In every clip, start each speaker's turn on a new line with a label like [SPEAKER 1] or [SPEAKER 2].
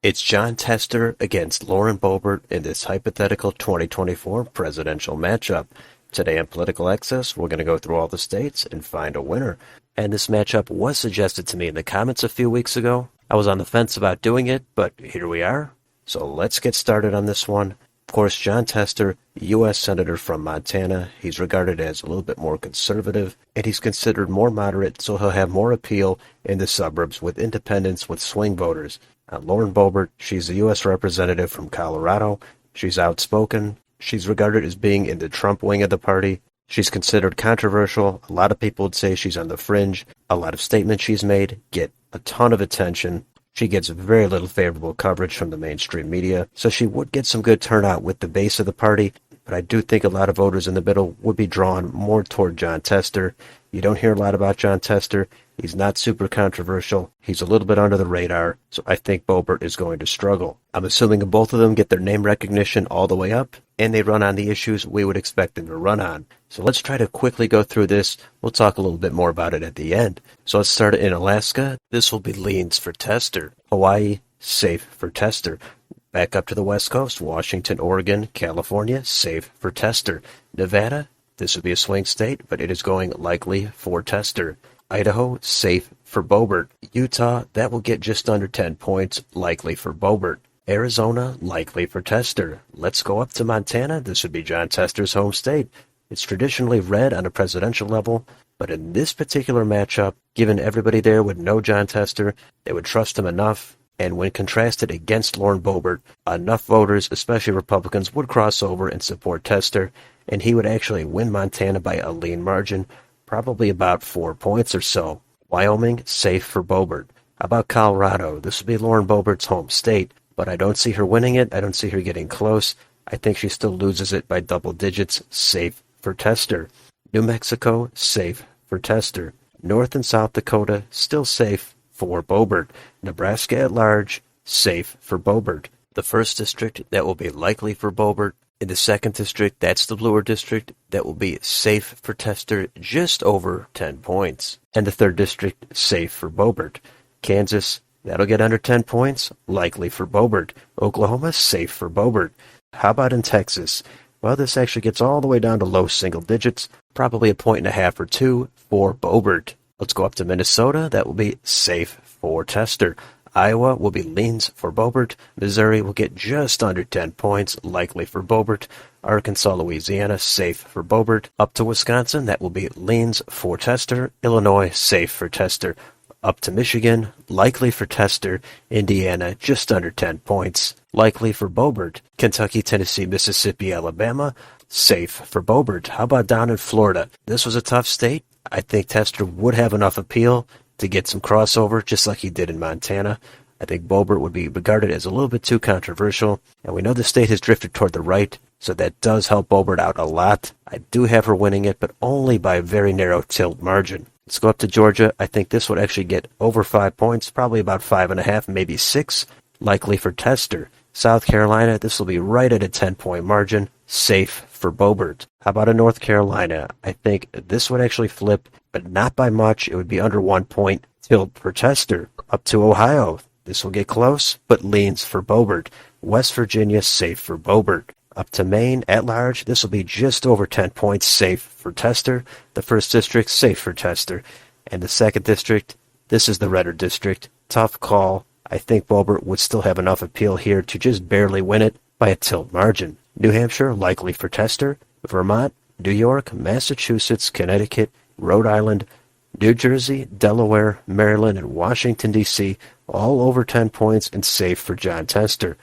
[SPEAKER 1] It's Jon Tester against Lauren Boebert in this hypothetical 2024 presidential matchup. Today on Political Access, we're going to go through all the states and find a winner. And this matchup was suggested to me in the comments a few weeks ago. I was on the fence about doing it, but here we are. So let's get started on this one. Of course, Jon Tester, U.S. Senator from Montana. He's regarded as a little bit more conservative, and he's considered more moderate, so he'll have more appeal in the suburbs with independents, with swing voters. Lauren Boebert, she's a U.S. representative from Colorado. She's outspoken. She's regarded as being in the Trump wing of the party. She's considered controversial. A lot of people would say she's on the fringe. A lot of statements she's made get a ton of attention. She gets very little favorable coverage from the mainstream media, so she would get some good turnout with the base of the party, but I do think a lot of voters in the middle would be drawn more toward Jon Tester. You don't hear a lot about Jon Tester. He's not super controversial. He's a little bit under the radar, so I think Boebert is going to struggle. I'm assuming both of them get their name recognition all the way up, and they run on the issues we would expect them to run on. So let's try to quickly go through this. We'll talk a little bit more about it at the end. So let's start in Alaska. This will be leans for Tester. Hawaii, safe for Tester. Back up to the West Coast, Washington, Oregon, California, safe for Tester. Nevada, this would be a swing state, but it is going likely for Tester. Idaho, safe for Boebert. Utah, that will get just under 10 points, likely for Boebert. Arizona, likely for Tester. Let's go up to Montana. This would be Jon Tester's home state. It's traditionally red on a presidential level, but in this particular matchup, given everybody there would know Jon Tester, they would trust him enough, and when contrasted against Lauren Boebert, enough voters, especially Republicans, would cross over and support Tester, and he would actually win Montana by a lean margin, probably about 4 points or so. Wyoming, safe for Boebert. How about Colorado? This would be Lauren Boebert's home state, but I don't see her winning it. I don't see her getting close. I think she still loses it by double digits, safe for Tester. New Mexico, safe for Tester. North and South Dakota, still safe for Boebert. Nebraska at large, safe for Boebert. The first district, that will be likely for Boebert. In the second district, that's the bluer district, that will be safe for Tester, just over 10 points. And the third district, safe for Boebert. Kansas, that'll get under 10 points, likely for Boebert. Oklahoma, safe for Boebert. How about in Texas? Well, this actually gets all the way down to low single digits, probably 1.5 or 2 for Boebert. Let's go up to Minnesota. That will be safe for Tester. Iowa will be leans for Boebert. Missouri will get just under 10 points, likely for Boebert. Arkansas, Louisiana, safe for Boebert. Up to Wisconsin, that will be leans for Tester. Illinois, safe for Tester. Up to Michigan, likely for Tester. Indiana, just under 10 points, likely for Boebert. Kentucky, Tennessee, Mississippi, Alabama, safe for Boebert. How about down in Florida? This was a tough state. I think Tester would have enough appeal to get some crossover, just like he did in Montana. I think Boebert would be regarded as a little bit too controversial, and we know the state has drifted toward the right, so that does help Boebert out a lot. I do have her winning it, but only by a very narrow tilt margin. Let's go up to Georgia. I think this would actually get over 5 points, probably about 5.5, maybe 6, likely for Tester. South Carolina, this will be right at a 10-point margin, safe for Boebert. How about in North Carolina? I think this would actually flip, but not by much. It would be under 1 point, tilt for Tester. Up to Ohio, this will get close, but leans for Boebert. West Virginia, safe for Boebert. Up to Maine, at large, this will be just over 10 points, safe for Tester. The first district, safe for Tester. And the second district, this is the redder district. Tough call. I think Boebert would still have enough appeal here to just barely win it by a tilt margin. New Hampshire, likely for Tester. Vermont, New York, Massachusetts, Connecticut, Rhode Island, New Jersey, Delaware, Maryland, and Washington, D.C., all over 10 points and safe for Jon Tester.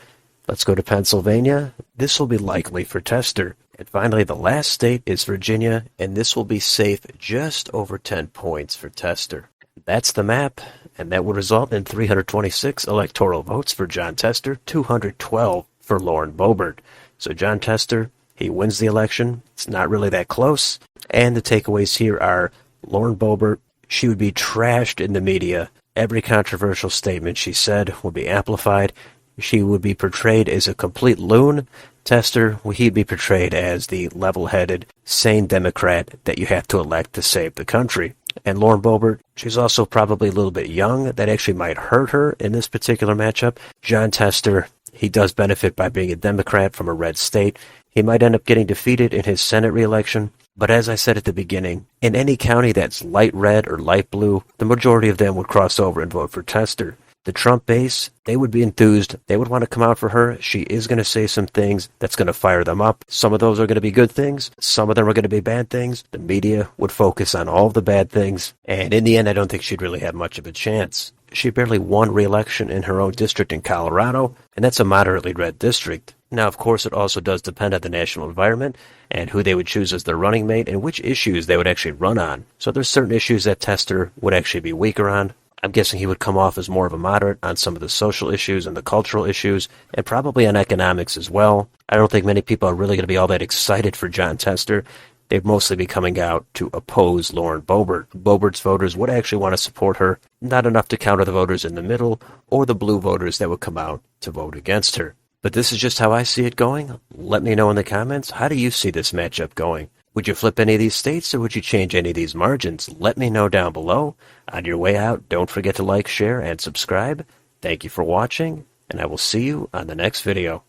[SPEAKER 1] Let's go to Pennsylvania. This will be likely for Tester. And finally, the last state is Virginia, and this will be safe just over 10 points for Tester. That's the map, and that would result in 326 electoral votes for Jon Tester, 212 for Lauren Boebert. So Jon Tester, he wins the election. It's not really that close. And the takeaways here are Lauren Boebert, she would be trashed in the media. Every controversial statement she said would be amplified. She would be portrayed as a complete loon. Tester, he'd be portrayed as the level-headed, sane Democrat that you have to elect to save the country. And Lauren Boebert, she's also probably a little bit young. That actually might hurt her in this particular matchup. Jon Tester, he does benefit by being a Democrat from a red state. He might end up getting defeated in his Senate reelection. But as I said at the beginning, in any county that's light red or light blue, the majority of them would cross over and vote for Tester. The Trump base, they would be enthused. They would want to come out for her. She is going to say some things that's going to fire them up. Some of those are going to be good things. Some of them are going to be bad things. The media would focus on all of the bad things. And in the end, I don't think she'd really have much of a chance. She barely won re-election in her own district in Colorado, and that's a moderately red district. Now, of course, it also does depend on the national environment and who they would choose as their running mate and which issues they would actually run on. So there's certain issues that Tester would actually be weaker on. I'm guessing he would come off as more of a moderate on some of the social issues and the cultural issues, and probably on economics as well. I don't think many people are really going to be all that excited for Jon Tester. They'd mostly be coming out to oppose Lauren Boebert. Boebert's voters would actually want to support her, not enough to counter the voters in the middle or the blue voters that would come out to vote against her. But this is just how I see it going. Let me know in the comments, how do you see this matchup going? Would you flip any of these states, or would you change any of these margins? Let me know down below. On your way out, don't forget to like, share, and subscribe. Thank you for watching, and I will see you on the next video.